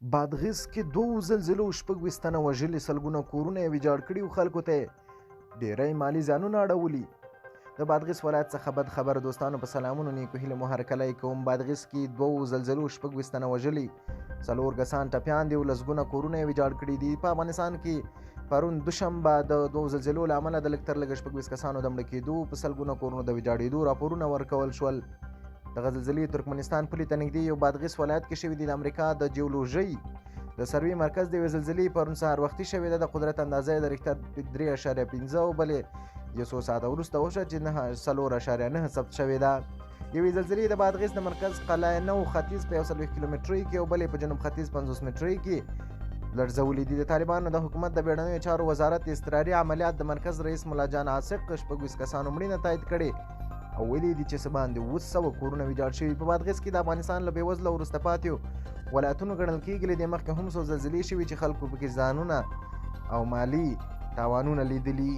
بادغیس کې دوو زلزلو شپږ ویشت تنه وژلي، سلګونه کورونه یې ویجاړ کړي او خلکو ته ډېری مالي زیانونه اړولي. د بادغیس ولایت څخه بد خبر دوستانو په سلامونو نیکو هیله مو هرکلی کوم. بادغیس کې دوو زلزلو شپږ ویشت تنه وژلي، څلور کسان ټپیان دي او لسګونه کورونه یې ویجاړ کړي دي. په افغانستان کې پرون دوشنبه د دوو زلزلو له امله د لږ تر لږه شپږ ویشت کسانو د مړه کېدو، په سلګونه کورونو د ویجاړېدو راپورونه ورکول شول. دغه زلزلې ترکمنستان پولې ته نږدې یو بادغیس ولایت کې شوې دي. د امریکا د جیولوژۍ د سروې مرکز د یوې زلزلې پرون سهار وختي شوې ده. د قدرت اندازه یې د ریښتر 3.5 او بلې 100 ساعته وروسته وشوه چې 4.9 ثبت شوې ده. یوې زلزلې د بادغیس د مرکز قلعه نو ختیځ په 140 کیلومترۍ کې او بلې په جنوب ختیځ 50 مترۍ کې لړزولې دي. د طالبانو د حکومت د بیړنیو چارو وزارت اضطراري عملیات د مرکز رئیس ملا جان عاشق 26 کسانو مړینه تایید کړې او ویلي دي چې څه باندې 700 کورونه ویجاړ شوي. په بادغیس کې د افغانستان له بېوزله وروسته پاتې ولایتونو ګڼل کېږي. له دې مخکې هم څو زلزلې شوي چې خلکو پکې ځانونه او مالي تاوانونه لیدلي.